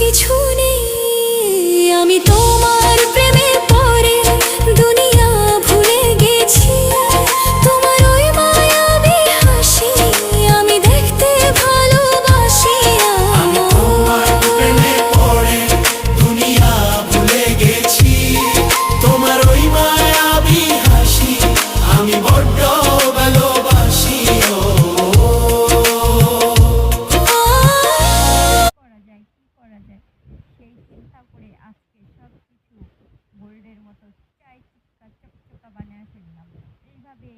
কিছু নেই, আমি তোমার প্রেমে পড়ে দুনিয়া ভুলে গেছি। তোমার ওই মায়াবী হাসি আমি দেখতে ভালোবাসি। আমি তোমার প্রেমে পড়ে দুনিয়া ভুলে গেছি। তোমার ওই মায়াবী হাসি আমি বড্ড ভালোবাসি। সেই চিন্তা করে আজকে সব কিছু গোল্ডের মতো চাই চিপকা চকচকা বানিয়ে ফেললাম। এইভাবে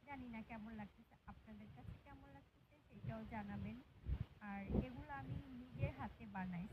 জানি না কেমন লাগতেছে, আপনাদের কাছে কেমন লাগতেছে সেটাও জানাবেন। আর এগুলো আমি নিজের হাতে বানাই।